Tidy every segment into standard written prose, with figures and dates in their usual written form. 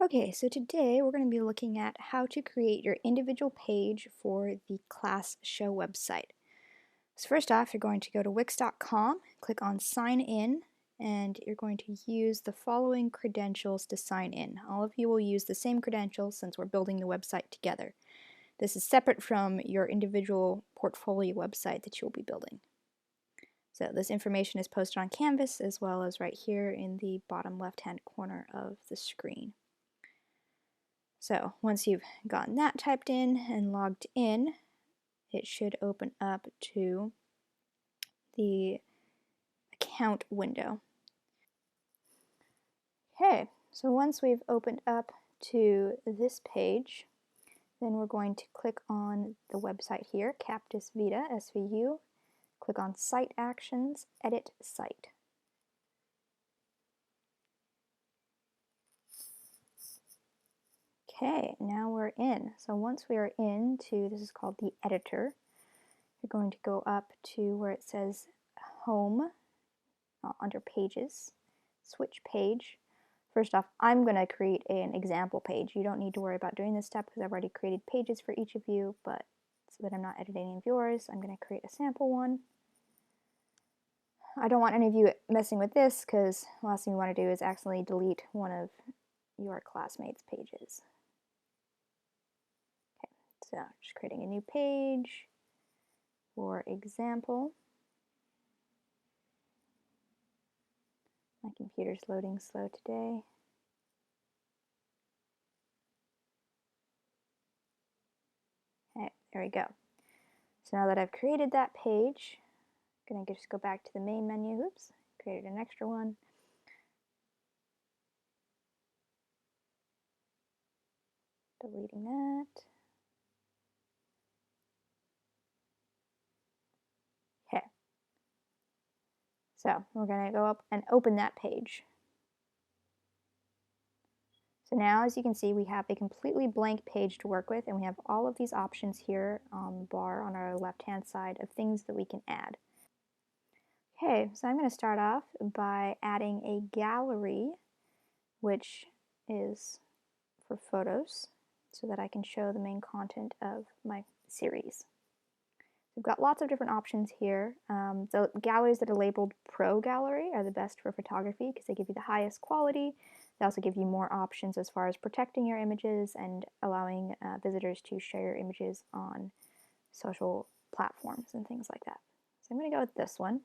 Okay, so today we're going to be looking at how to create your individual page for the class show website. So first off, you're going to go to Wix.com, click on sign in, and you're going to use the following credentials to sign in. All of you will use the same credentials since we're building the website together. This is separate from your individual portfolio website that you'll be building. So this information is posted on Canvas as well as right here in the bottom left-hand corner of the screen. So once you've gotten that typed in and logged in, it should open up to the account window. Okay, so once we've opened up to this page, then we're going to click on the website here, Captus Vita, SVU, click on Site Actions, Edit Site. Okay, now we're in. So once we are into, this is called the editor, you're going to go up to where it says Home, under Pages, switch page. First off, I'm going to create an example page. You don't need to worry about doing this step because I've already created pages for each of you, but so that I'm not editing any of yours, I'm going to create a sample one. I don't want any of you messing with this because the last thing you want to do is accidentally delete one of your classmates' pages. Okay, so just creating a new page for example. My computer's loading slow today. Okay, there we go. So now that I've created that page, I'm going to just go back to the main menu. Oops, created an extra one. Deleting that. Okay. So we're going to go up and open that page. So now, as you can see, we have a completely blank page to work with, and we have all of these options here on the bar on our left-hand side of things that we can add. Okay, so I'm going to start off by adding a gallery, which is for photos, so that I can show the main content of my series. We've got lots of different options here. The galleries that are labeled Pro Gallery are the best for photography because they give you the highest quality. They also give you more options as far as protecting your images and allowing visitors to share your images on social platforms and things like that. So I'm going to go with this one.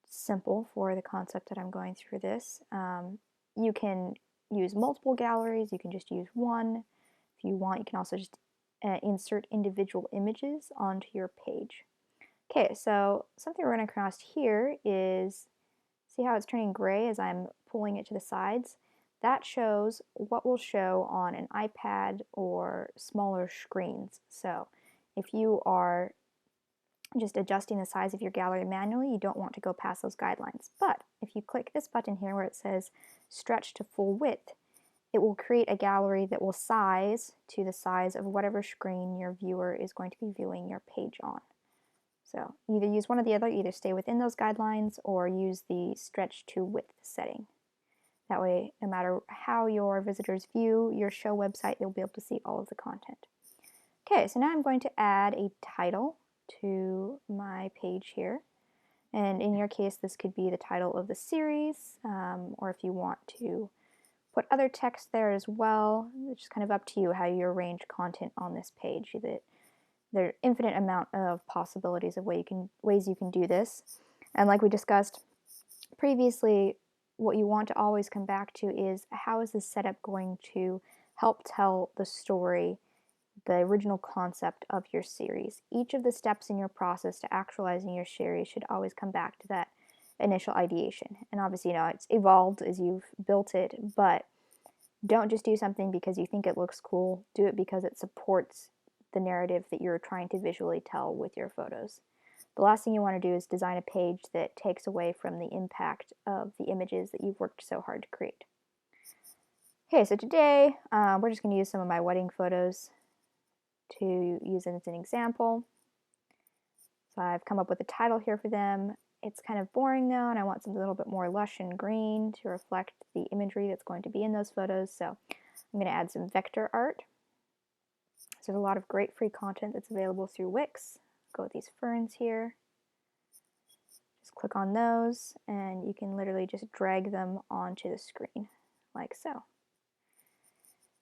Simple for the concept that I'm going through this. You can use multiple galleries. You can just use one. If you want, you can also just insert individual images onto your page. Okay, so something we're going to cross here is, see how it's turning gray as I'm pulling it to the sides? That shows what will show on an iPad or smaller screens. So if you are just adjusting the size of your gallery manually, you don't want to go past those guidelines. But if you click this button here where it says stretch to full width, it will create a gallery that will size to the size of whatever screen your viewer is going to be viewing your page on. So either use one or the other, either stay within those guidelines or use the stretch to width setting. That way, no matter how your visitors view your show website, they'll be able to see all of the content. Okay, so now I'm going to add a title to my page here. And in your case, this could be the title of the series, or if you want to put other text there as well. It's just kind of up to you how you arrange content on this page. There are infinite amount of possibilities of ways you can do this. And like we discussed previously, what you want to always come back to is how is this setup going to help tell the story, the original concept of your series. Each of the steps in your process to actualizing your series should always come back to that initial ideation. And obviously, it's evolved as you've built it, but don't just do something because you think it looks cool. Do it because it supports the narrative that you're trying to visually tell with your photos. The last thing you want to do is design a page that takes away from the impact of the images that you've worked so hard to create. Okay, so today we're just going to use some of my wedding photos to use it as an example. So I've come up with a title here for them. It's kind of boring though, and I want something a little bit more lush and green to reflect the imagery that's going to be in those photos. So I'm going to add some vector art. So there's a lot of great free content that's available through Wix. Go with these ferns here. Just click on those and you can literally just drag them onto the screen like so.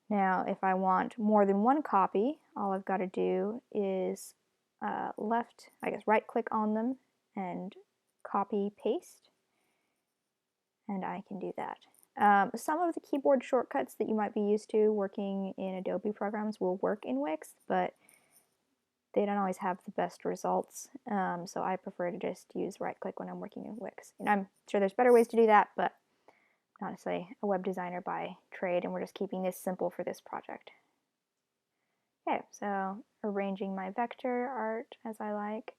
Now if I want more than one copy, all I've got to do is right click on them and copy paste, and I can do that. Some of the keyboard shortcuts that you might be used to working in Adobe programs will work in Wix, but they don't always have the best results, so I prefer to just use right click when I'm working in Wix. And I'm sure there's better ways to do that, but I'm honestly a web designer by trade, and we're just keeping this simple for this project. Okay, so arranging my vector art as I like.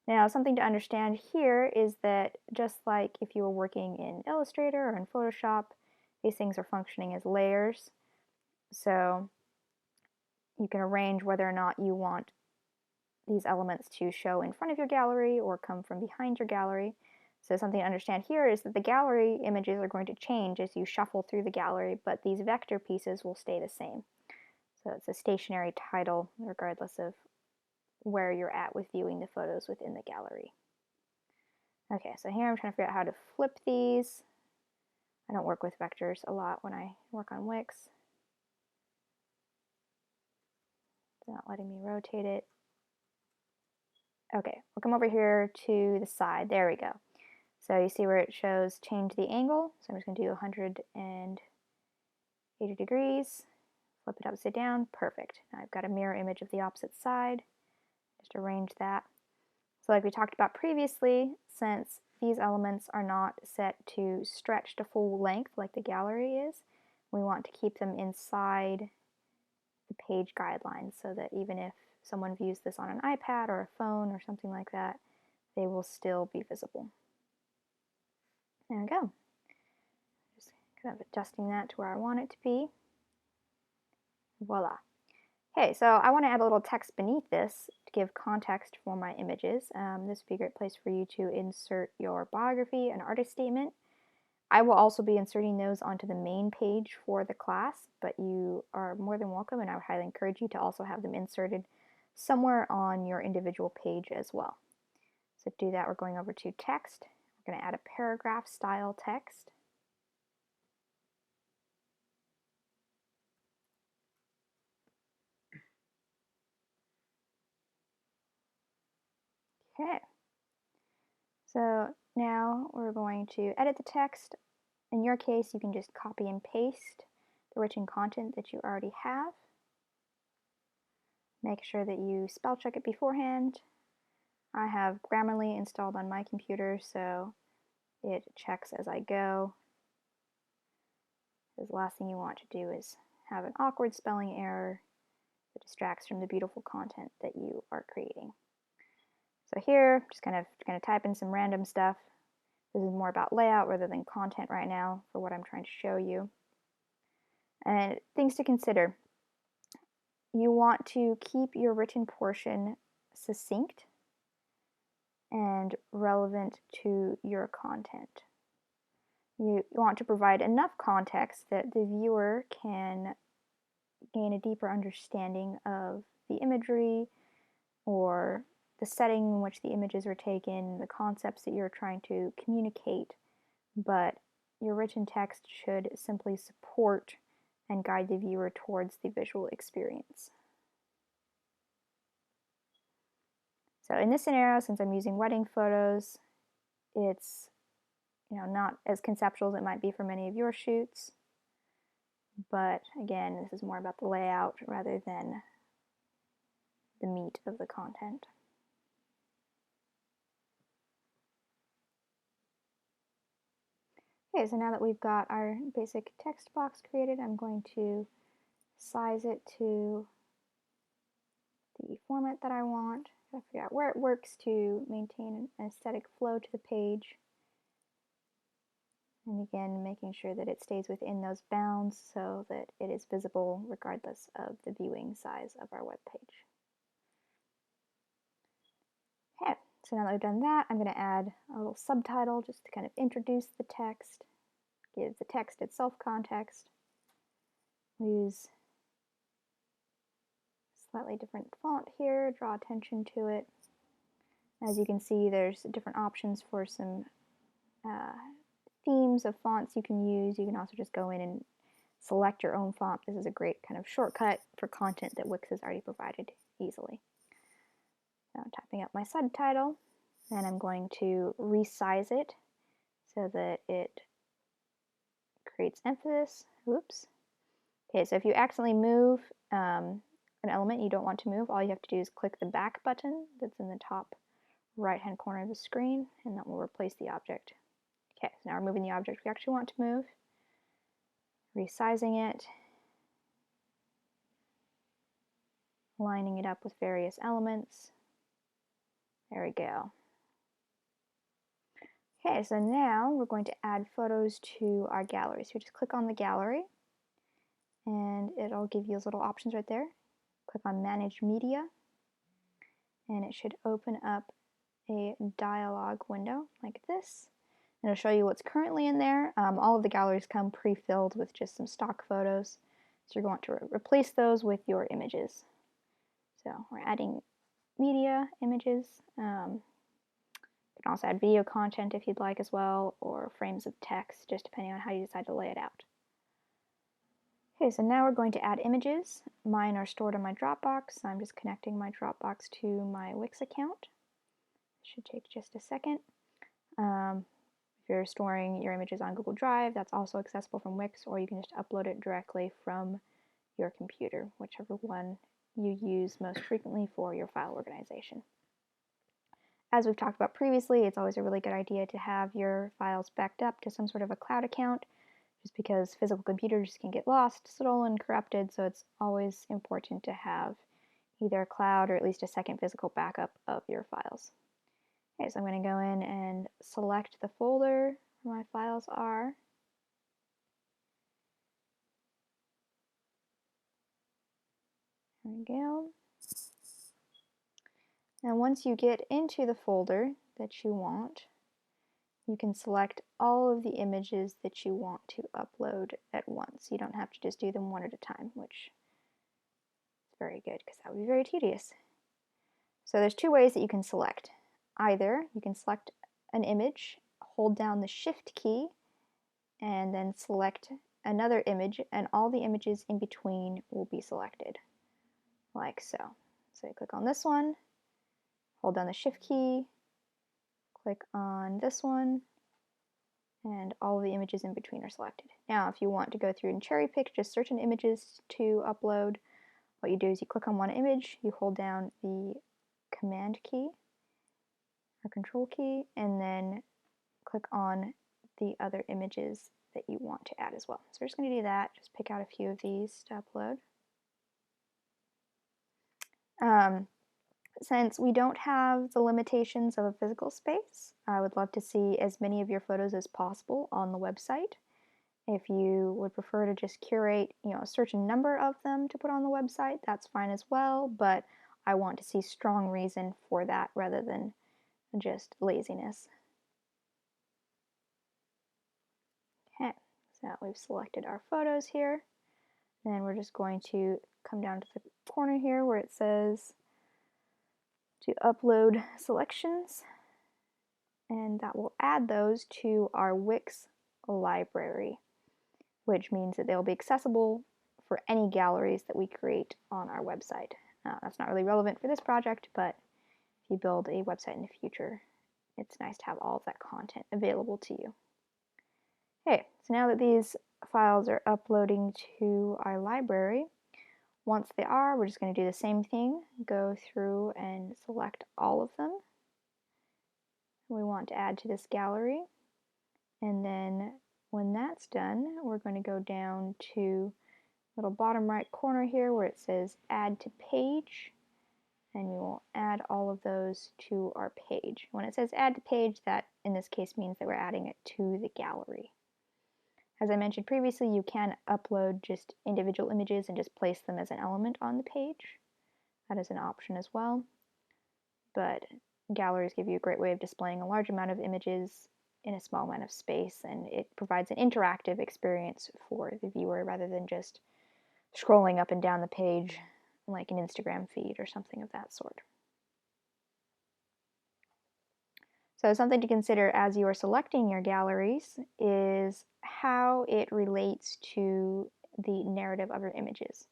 Now, something to understand here is that just like if you were working in Illustrator or in Photoshop, these things are functioning as layers. So you can arrange whether or not you want these elements to show in front of your gallery or come from behind your gallery. So something to understand here is that the gallery images are going to change as you shuffle through the gallery, but these vector pieces will stay the same. So it's a stationary title regardless of where you're at with viewing the photos within the gallery. Okay, so here I'm trying to figure out how to flip these. I don't work with vectors a lot when I work on Wix. It's not letting me rotate it. Okay, we'll come over here to the side. There we go. So you see where it shows change the angle. So I'm just going to do 180 degrees, flip it upside down. Perfect. Now I've got a mirror image of the opposite side. Just arrange that. So like we talked about previously, since these elements are not set to stretch to full length like the gallery is, we want to keep them inside the page guidelines so that even if someone views this on an iPad or a phone or something like that, they will still be visible. There we go. Just kind of adjusting that to where I want it to be. Voila. Okay, so I want to add a little text beneath this to give context for my images. This would be a great place for you to insert your biography and artist statement. I will also be inserting those onto the main page for the class, but you are more than welcome, and I would highly encourage you to also have them inserted somewhere on your individual page as well. So to do that, we're going over to text. We're going to add a paragraph style text. Okay. So now we're going to edit the text. In your case, you can just copy and paste the written content that you already have. Make sure that you spell check it beforehand. I have Grammarly installed on my computer, so it checks as I go. Because the last thing you want to do is have an awkward spelling error that distracts from the beautiful content that you are creating. So here, just kind of going to type in some random stuff. This is more about layout rather than content right now for what I'm trying to show you. And things to consider. You want to keep your written portion succinct and relevant to your content. You want to provide enough context that the viewer can gain a deeper understanding of the imagery or the setting in which the images are taken, the concepts that you're trying to communicate, but your written text should simply support and guide the viewer towards the visual experience. So in this scenario, since I'm using wedding photos, it's not as conceptual as it might be for many of your shoots, but again, this is more about the layout rather than the meat of the content. Okay, so now that we've got our basic text box created, I'm going to size it to the format that I want. I figure out where it works to maintain an aesthetic flow to the page. And again, making sure that it stays within those bounds so that it is visible regardless of the viewing size of our web page. Okay, so now that we've done that, I'm going to add a little subtitle just to kind of introduce the text, give the text itself context. use slightly different font here, draw attention to it. As you can see, there's different options for some themes of fonts you can use. You can also just go in and select your own font. This is a great kind of shortcut for content that Wix has already provided easily. Now I'm typing up my subtitle, and I'm going to resize it so that it creates emphasis. Oops. Okay, so if you accidentally move an element you don't want to move, all you have to do is click the back button that's in the top right-hand corner of the screen, and that will replace the object. Okay, so now we're moving the object we actually want to move, resizing it, lining it up with various elements. There we go. Okay, so now we're going to add photos to our gallery. So just click on the gallery, and it'll give you those little options right there. Click on Manage Media, and it should open up a dialog window like this. And it'll show you what's currently in there. All of the galleries come pre-filled with just some stock photos. So you're going to replace those with your images. So we're adding media images. You can also add video content if you'd like as well, or frames of text, just depending on how you decide to lay it out. Okay, so now we're going to add images. Mine are stored on my Dropbox, so I'm just connecting my Dropbox to my Wix account. Should take just a second. If you're storing your images on Google Drive, that's also accessible from Wix, or you can just upload it directly from your computer, whichever one you use most frequently for your file organization. As we've talked about previously, it's always a really good idea to have your files backed up to some sort of a cloud account, just because physical computers can get lost, stolen, corrupted, so it's always important to have either a cloud or at least a second physical backup of your files. Okay, so I'm going to go in and select the folder where my files are. There we go. Now once you get into the folder that you want, you can select all of the images that you want to upload at once. You don't have to just do them one at a time, which is very good because that would be very tedious. So there's two ways that you can select. Either you can select an image, hold down the Shift key, and then select another image, and all the images in between will be selected, like so. So you click on this one, hold down the Shift key, click on this one, and all of the images in between are selected. Now, if you want to go through and cherry pick just certain images to upload, what you do is you click on one image, you hold down the Command key or Control key, and then click on the other images that you want to add as well. So we're just going to do that, just pick out a few of these to upload. Since we don't have the limitations of a physical space, I would love to see as many of your photos as possible on the website. If you would prefer to just curate, a certain number of them to put on the website, that's fine as well, but I want to see strong reason for that rather than just laziness. Okay, so we've selected our photos here. Then we're just going to come down to the corner here where it says to upload selections, and that will add those to our Wix library, which means that they'll be accessible for any galleries that we create on our website. That's not really relevant for this project, but if you build a website in the future, it's nice to have all of that content available to you. Okay, so now that these files are uploading to our library, once they are, we're just going to do the same thing, go through and select all of them we want to add to this gallery, and then when that's done, we're going to go down to the little bottom right corner here where it says Add to Page, and we will add all of those to our page. When it says Add to Page, that in this case means that we're adding it to the gallery. As I mentioned previously, you can upload just individual images and just place them as an element on the page. That is an option as well. But galleries give you a great way of displaying a large amount of images in a small amount of space, and it provides an interactive experience for the viewer rather than just scrolling up and down the page like an Instagram feed or something of that sort. So something to consider as you are selecting your galleries is how it relates to the narrative of your images.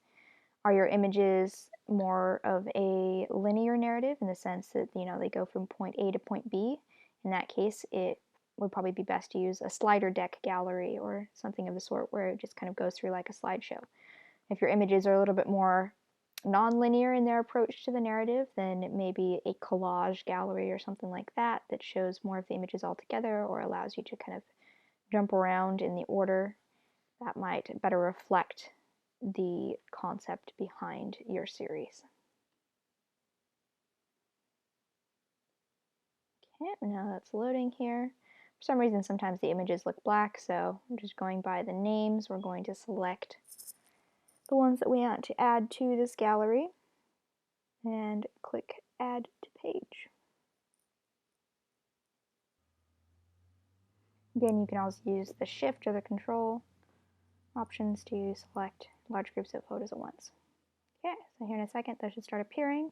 Are your images more of a linear narrative in the sense that, they go from point A to point B? In that case, it would probably be best to use a slider deck gallery or something of the sort where it just kind of goes through like a slideshow. If your images are a little bit more non-linear in their approach to the narrative, then it may be a collage gallery or something like that that shows more of the images all together or allows you to kind of jump around in the order. That might better reflect the concept behind your series. Okay, now that's loading here. For some reason, sometimes the images look black, so I'm just going by the names. We're going to select the ones that we want to add to this gallery and click Add to Page. Again, you can also use the Shift or the Control options to select large groups of photos at once. Okay, so here in a second, those should start appearing.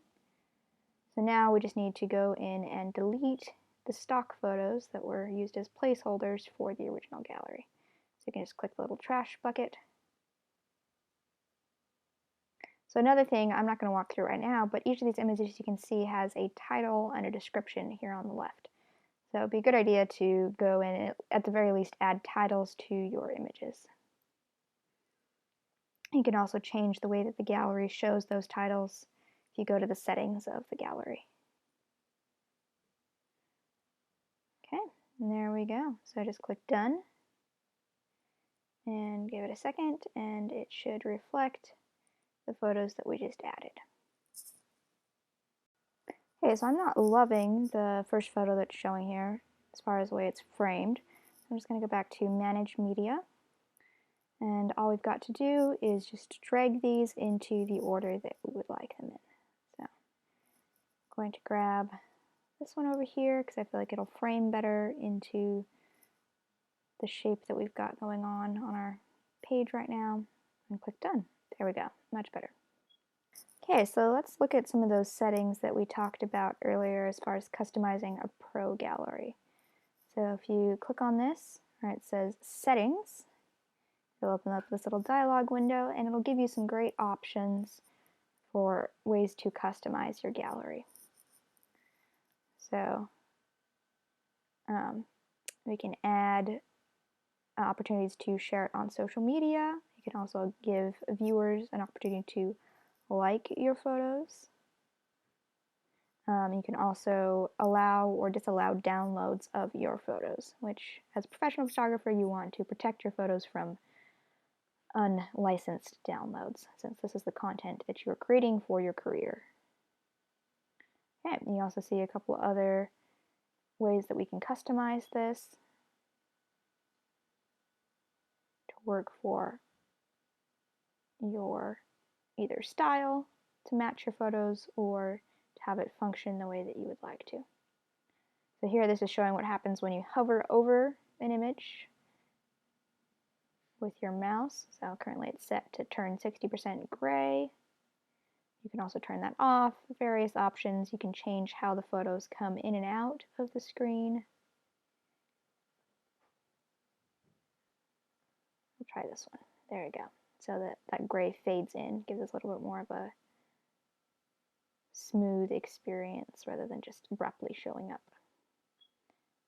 So now we just need to go in and delete the stock photos that were used as placeholders for the original gallery. So you can just click the little trash bucket. So another thing I'm not going to walk through right now, but each of these images you can see has a title and a description here on the left. So it'd be a good idea to go in and at the very least add titles to your images. You can also change the way that the gallery shows those titles if you go to the settings of the gallery. Okay, and there we go. So I just click Done and give it a second, and it should reflect the photos that we just added. Okay, so I'm not loving the first photo that's showing here as far as the way it's framed. I'm just going to go back to Manage Media, and all we've got to do is just drag these into the order that we would like them in. So I'm going to grab this one over here because I feel like it'll frame better into the shape that we've got going on our page right now, and click Done. There we go, much better. Okay, so let's look at some of those settings that we talked about earlier as far as customizing a pro gallery. So if you click on this, where it says Settings, it'll open up this little dialog window and it'll give you some great options for ways to customize your gallery. So we can add opportunities to share it on social media. You can also give viewers an opportunity to like your photos. You can also allow or disallow downloads of your photos, which as a professional photographer you want to protect your photos from unlicensed downloads, since this is the content that you're creating for your career. Okay, you also see a couple other ways that we can customize this to work for your either style to match your photos or to have it function the way that you would like to. So here this is showing what happens when you hover over an image with your mouse. So currently it's set to turn 60% gray. You can also turn that off, various options. You can change how the photos come in and out of the screen. We'll try this one. There we go. So that gray fades in, gives us a little bit more of a smooth experience rather than just abruptly showing up.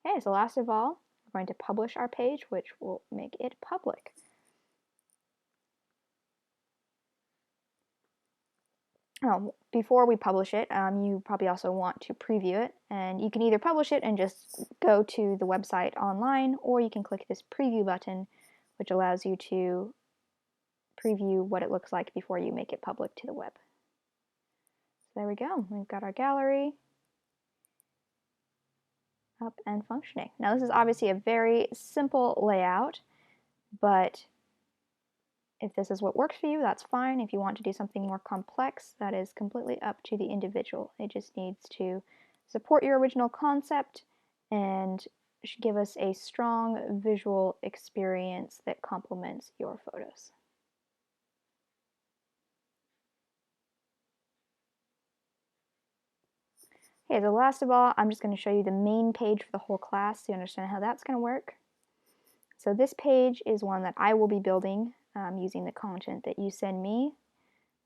Okay, so last of all, we're going to publish our page, which will make it public. Before we publish it, you probably also want to preview it, and you can either publish it and just go to the website online, or you can click this preview button, which allows you to preview what it looks like before you make it public to the web. So there we go, we've got our gallery up and functioning. Now this is obviously a very simple layout, but if this is what works for you, that's fine. If you want to do something more complex, that is completely up to the individual. It just needs to support your original concept and give us a strong visual experience that complements your photos. Okay, so last of all, I'm just going to show you the main page for the whole class so you understand how that's going to work. So this page is one that I will be building using the content that you send me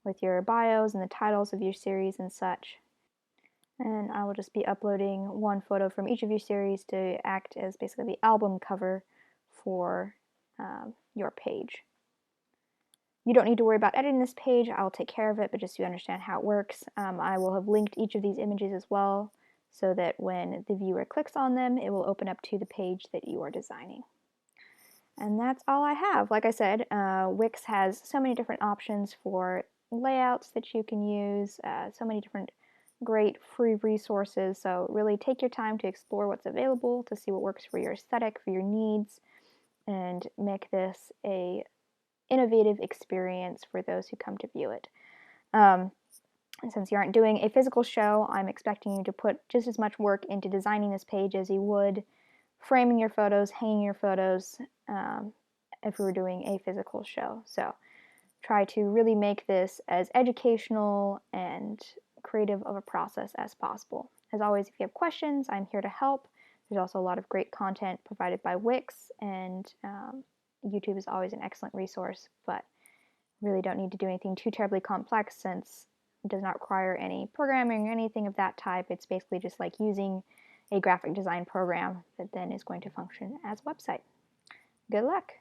with your bios and the titles of your series and such. And I will just be uploading one photo from each of your series to act as basically the album cover for your page. You don't need to worry about editing this page. I'll take care of it, but just so you understand how it works, I will have linked each of these images as well so that when the viewer clicks on them, it will open up to the page that you are designing. And that's all I have. Like I said, Wix has so many different options for layouts that you can use, so many different great free resources. So really take your time to explore what's available, to see what works for your aesthetic, for your needs, and make this a innovative experience for those who come to view it. And since you aren't doing a physical show, I'm expecting you to put just as much work into designing this page as you would framing your photos, hanging your photos, if we were doing a physical show. So try to really make this as educational and creative of a process as possible. As always, if you have questions, I'm here to help. There's also a lot of great content provided by Wix, and YouTube is always an excellent resource, but really don't need to do anything too terribly complex since it does not require any programming or anything of that type. It's basically just like using a graphic design program that then is going to function as a website. Good luck!